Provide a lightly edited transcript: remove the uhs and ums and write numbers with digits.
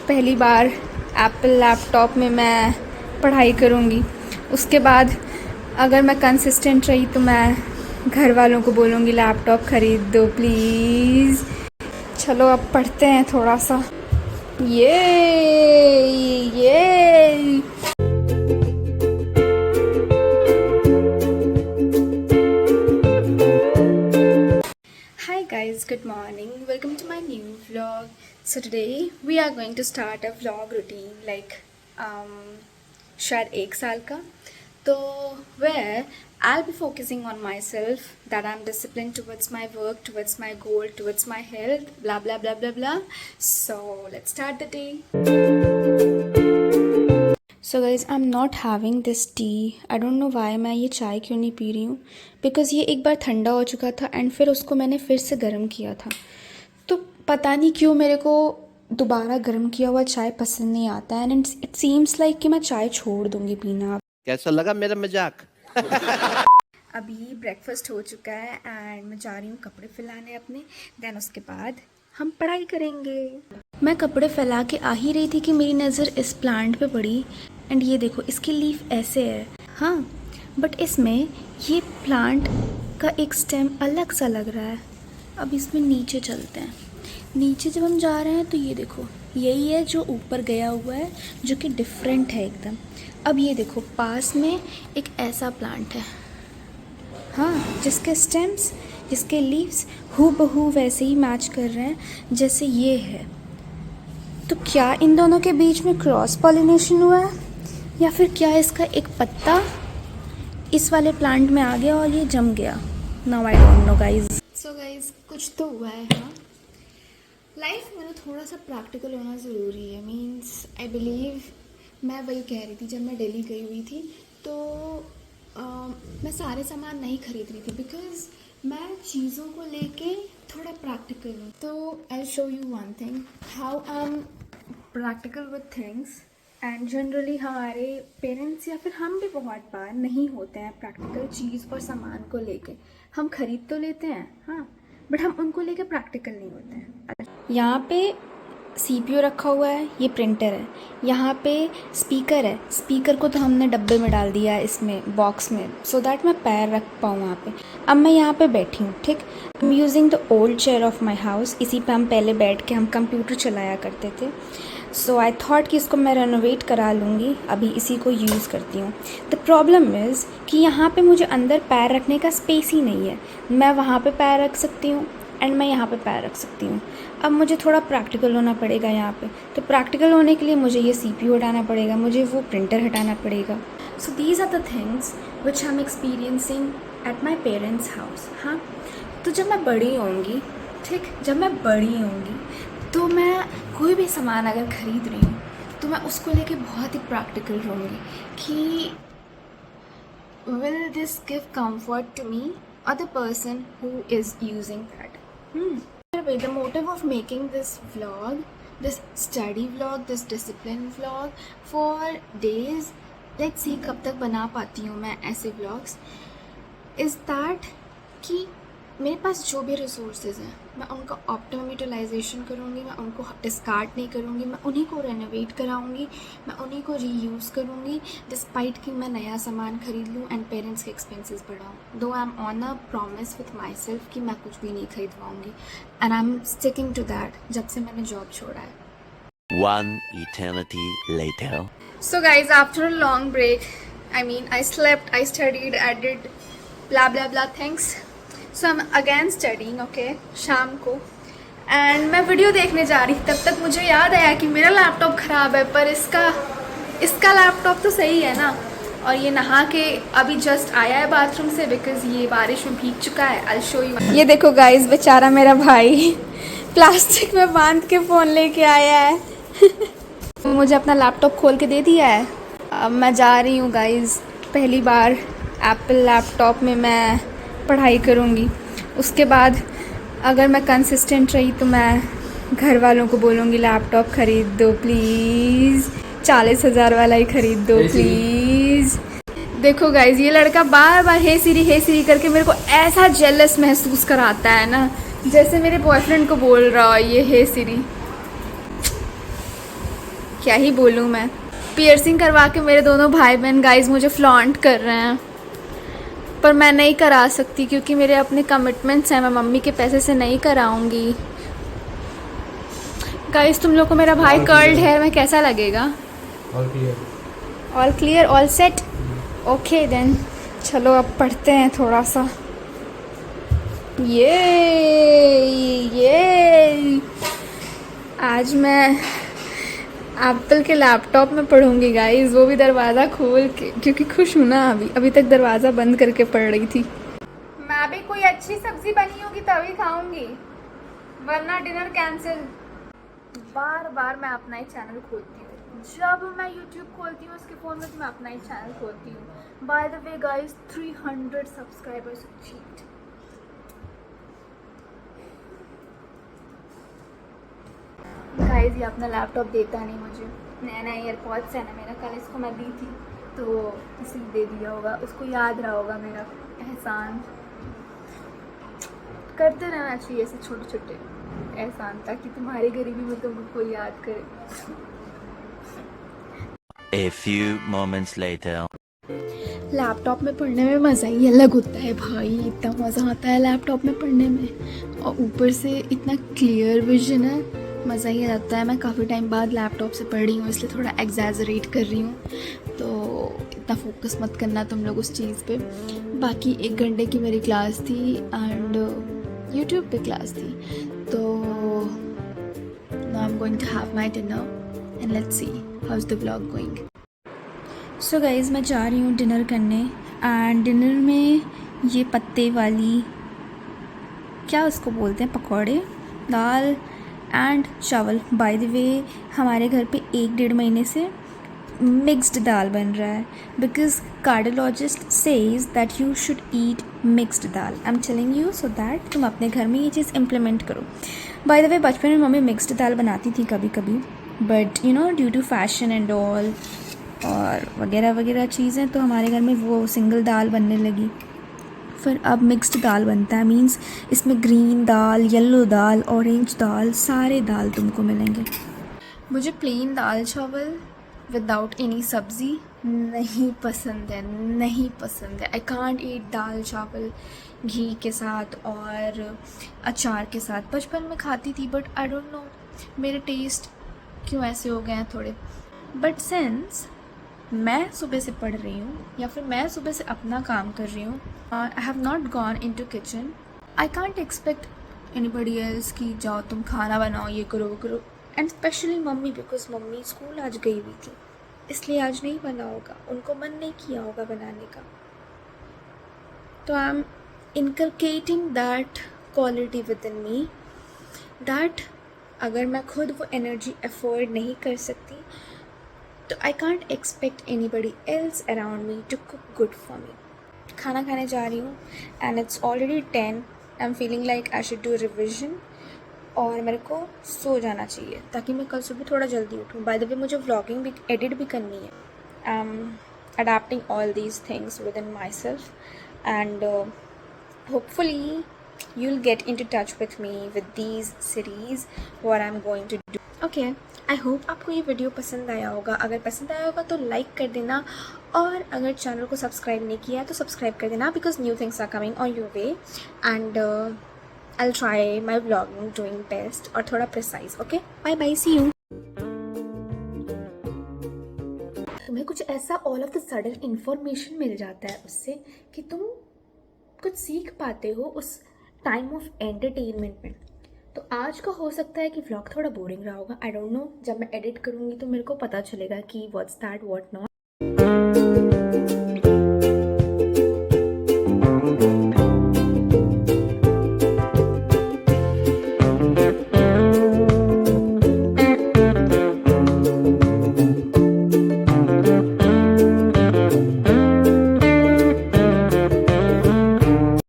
पहली बार Apple laptop में मैं पढ़ाई करूँगी। उसके बाद अगर मैं कंसिस्टेंट रही तो मैं घर वालों को बोलूँगी लैपटॉप ख़रीद दो प्लीज़। चलो अब पढ़ते हैं थोड़ा सा। ये Hi guys, good morning. Welcome to my new vlog. So today we are going to start a vlog routine like शायद 1 साल का। तो where I'll be focusing on myself, that I'm disciplined towards my work, towards my goal, towards my health, blah blah blah blah blah. So let's start the day. So guys, I'm not having this tea. I don't know why मैं ये चाय क्यों नहीं P रही हूँ, because ये एक बार ठंडा हो चुका था एंड फिर उसको मैंने फिर से गर्म किया था। तो पता नहीं क्यों मेरे को दोबारा गर्म किया हुआ चाय पसंद नहीं आता है एंड इट सीम्स लाइक कि मैं चाय छोड़ दूँगी पीना। कैसा लगा मेरा मजाक? अभी ब्रेकफास्ट हो चुका है एंड मैं जा रही हूँ कपड़े फैलाने अपने, देन उसके बाद हम पढ़ाई करेंगे। मैं कपड़े फैला के आ ही रही थी कि मेरी नज़र इस प्लांट पे पड़ी एंड ये देखो इसकी लीफ ऐसे है, हाँ, बट इसमें ये प्लांट का एक स्टेम अलग सा लग रहा है। अब इसमें नीचे चलते हैं। नीचे जब हम जा रहे हैं तो ये देखो यही है जो ऊपर गया हुआ है, जो कि डिफरेंट है एकदम। अब ये देखो पास में एक ऐसा प्लांट है, हाँ, जिसके स्टेम्स, जिसके लीव्स हूबहू वैसे ही मैच कर रहे हैं जैसे ये है। तो क्या इन दोनों के बीच में क्रॉस पॉलिनेशन हुआ है या फिर क्या इसका एक पत्ता इस वाले प्लांट में आ गया और ये जम गया? Now I don't know guys. So guys कुछ तो हुआ है, हाँ। लाइफ में ना थोड़ा सा प्रैक्टिकल होना ज़रूरी है। मीन्स आई बिलीव, मैं वही कह रही थी जब मैं दिल्ली गई हुई थी तो मैं सारे सामान नहीं खरीद रही थी बिकॉज़ मैं चीज़ों को लेके थोड़ा प्रैक्टिकल हूँ। तो I show you one thing how I am practical with things and generally हमारे पेरेंट्स या फिर हम भी बहुत बार नहीं होते हैं प्रैक्टिकल चीज़ और सामान को लेके। हम खरीद तो लेते हैं, हाँ, बट हम उनको लेके प्रैक्टिकल नहीं होते हैं। यहाँ पे CPU रखा हुआ है, ये प्रिंटर है, यहाँ पे स्पीकर है, स्पीकर को तो हमने डब्बे में डाल दिया है इसमें बॉक्स में सो दैट मैं पैर रख पाऊँ वहाँ पे। अब मैं यहाँ पे बैठी हूँ, ठीक। I am using the old chair of my house. इसी पे हम पहले बैठ के हम कंप्यूटर चलाया करते थे। सो आई थॉट कि इसको मैं रेनोवेट करा लूँगी, अभी इसी को यूज़ करती हूँ। द प्रॉब्लम इज़ कि यहाँ पे मुझे अंदर पैर रखने का स्पेस ही नहीं है। मैं वहाँ पे पैर रख सकती हूँ एंड मैं यहाँ पे पैर रख सकती हूँ। अब मुझे थोड़ा प्रैक्टिकल होना पड़ेगा यहाँ पे। तो प्रैक्टिकल होने के लिए मुझे ये CPU हटाना पड़ेगा, मुझे वो प्रिंटर हटाना पड़ेगा। So these are the things which I am experiencing at my parents house, हाँ। तो जब मैं बड़ी होंगी, ठीक, जब मैं बड़ी होंगी तो मैं कोई भी सामान अगर ख़रीद रही हूँ तो मैं उसको लेके बहुत ही प्रैक्टिकल रहूँगी कि will this give comfort to me or the person who is using that. Anyway, the motive of making this vlog, this study vlog, this discipline vlog for days, let's see कब तक बना पाती हूँ मैं ऐसे vlogs, is that कि मेरे पास जो भी रिसोर्सेज हैं मैं उनका ऑप्टिमम यूटिलाइजेशन करूँगी, मैं उनको डिस्कार्ड नहीं करूँगी, मैं उन्हीं को रेनोवेट कराऊँगी, मैं उन्हीं को रीयूज़ करूँगी डिस्पाइट कि मैं नया सामान खरीद लूँ एंड पेरेंट्स के एक्सपेंसेस बढ़ाऊँ। दो I am on a promise with my self कि मैं कुछ भी नहीं खरीदवाऊँगी and I am sticking to that जब से मैंने जॉब छोड़ा है। One eternity later. So guys, after a long break, I mean I slept, I studied, I did blah blah blah things. So I'm again studying, okay, शाम को, and मैं video देखने जा रही थी। तब तक मुझे याद आया कि मेरा लैपटॉप ख़राब है पर इसका लैपटॉप तो सही है ना। और ये नहा के अभी जस्ट आया है बाथरूम से बिकॉज ये बारिश में भीग चुका है। I'll show you। ये देखो गाइस, बेचारा मेरा भाई प्लास्टिक में बांध के फ़ोन लेके आया है। मुझे अपना लैपटॉप खोल के दे दिया है। अब मैं जा रही हूँ गाइस, पहली बार एप्पल लैपटॉप में मैं पढ़ाई करूँगी। उसके बाद अगर मैं कंसिस्टेंट रही तो मैं घर वालों को बोलूँगी लैपटॉप ख़रीद दो प्लीज़, 40,000 वाला ही ख़रीद दो प्लीज़। देखो गाइज, ये लड़का बार बार हे सीरी करके मेरे को ऐसा जेलस महसूस कराता है ना, जैसे मेरे बॉयफ्रेंड को बोल रहा है ये हे सीरी। क्या ही बोलूँ मैं। पियर्सिंग करवा के मेरे दोनों भाई बहन गाइस मुझे फ्लॉन्ट कर रहे हैं, पर मैं नहीं करा सकती क्योंकि मेरे अपने कमिटमेंट्स हैं। मैं मम्मी के पैसे से नहीं कराऊंगी। गाइस तुम लोग को मेरा भाई कर्ल्ड हेयर में कैसा लगेगा? All clear. All clear, all set. Okay then, चलो अब पढ़ते हैं थोड़ा सा। ये आज मैं एप्पल के लैपटॉप में पढ़ूंगी गाइस, वो भी दरवाज़ा खोल के, क्योंकि खुश हूँ ना। अभी तक दरवाज़ा बंद करके पढ़ रही थी। मैं भी कोई अच्छी सब्जी बनी होगी तभी खाऊंगी, वरना डिनर कैंसिल। बार बार मैं अपना ही चैनल खोलती हूँ। जब मैं YouTube खोलती हूँ उसके फ़ोन में तो मैं अपना ही चैनल खोलती हूँ। Bye the way guys 300 subscribers achieved. Guys ये अपना लैपटॉप देता नहीं मुझे। नया नया एयरपॉड्स है ना मेरा, कल इसको मैं दी थी तो इसलिए दे दिया होगा। उसको याद रहा होगा मेरा एहसान। करते रहना चाहिए ऐसे छोटे छोटे एहसान, ताकि तुम्हारी गरीबी में तुमको याद करे। A few moments later. Laptop में पढ़ने में मज़ा ही अलग होता है भाई, इतना मज़ा आता है लैपटॉप में पढ़ने में, और ऊपर से इतना क्लियर विजन है, मज़ा ही आता है। मैं काफ़ी टाइम बाद लैपटॉप से पढ़ रही हूँ इसलिए थोड़ा एग्जैजरेट कर रही हूँ, तो इतना फोकस मत करना तुम लोग उस चीज़ पे। बाकी 1 घंटे की मेरी क्लास थी एंड यूट्यूब पे क्लास थी, तो now I am going to have my dinner and let's see how is the vlog going. So guys मैं जा रही हूँ डिनर करने, एंड डिनर में ये पत्ते वाली, क्या उसको बोलते हैं, पकौड़े, दाल एंड चावल। बाय द वे हमारे घर पे 1-1.5 महीने से मिक्स्ड दाल बन रहा है, because cardiologist says that you should eat mixed dal. I am telling you so that तुम अपने घर में ये चीज़ इम्प्लीमेंट करो। बाय द वे बचपन में मम्मी मिक्स्ड दाल बनाती थी कभी कभी, but you know due to fashion and all और वगैरह वगैरह चीज़ें, तो हमारे घर में वो सिंगल दाल बनने लगी। फिर अब मिक्स्ड दाल बनता है, मींस इसमें ग्रीन दाल, येलो दाल, ऑरेंज दाल, सारे दाल तुमको मिलेंगे। मुझे प्लेन दाल चावल विदाउट एनी सब्ज़ी नहीं पसंद है, नहीं पसंद है। आई कांट ईट दाल चावल घी के साथ और अचार के साथ। बचपन में खाती थी बट आई डोंट नो मेरे टेस्ट क्यों ऐसे हो गए हैं थोड़े। बट सिंस मैं सुबह से पढ़ रही हूँ या फिर मैं सुबह से अपना काम कर रही हूँ, I have not gone in to kitchen, I can't expect anybody else कि जाओ तुम खाना बनाओ, ये करो वो करो। And specially mummy, because mummy school आज गई हुई थी इसलिए आज नहीं बना होगा, उनको मन नहीं किया होगा बनाने का। तो I am inculcating that quality with in me, that अगर मैं खुद वो एनर्जी अफोर्ड नहीं कर सकती तो I can't expect anybody else around me to cook good for me. खाना खाने जा रही हूँ and it's already 10। I am feeling like I should do revision और मेरे को सो जाना चाहिए ताकि मैं कल सुबह थोड़ा जल्दी उठूँ। बाय द वे मुझे व्लॉगिंग भी एडिट भी करनी है। I am adapting all these things with in my self and hopefully you'll get into touch with me with these series what I'm going to do. Okay, I hope आपको ये video पसंद आया होगा। अगर पसंद आया होगा तो लाइक कर देना, और अगर चैनल को सब्सक्राइब नहीं किया तो सब्सक्राइब कर देना, because new things are coming on your way and I'll try my vlogging doing best और थोड़ा precise. Okay, bye bye, see you. तुम्हें कुछ ऐसा all of the sudden information मिल जाता है उससे कि तुम कुछ सीख पाते हो उस टाइम ऑफ एंटरटेनमेंट में। तो आज का हो सकता है कि व्लॉग थोड़ा बोरिंग रहा होगा, आई डोंट नो। जब मैं एडिट करूँगी तो मेरे को पता चलेगा कि व्हाट्स दैट व्हाट नॉट।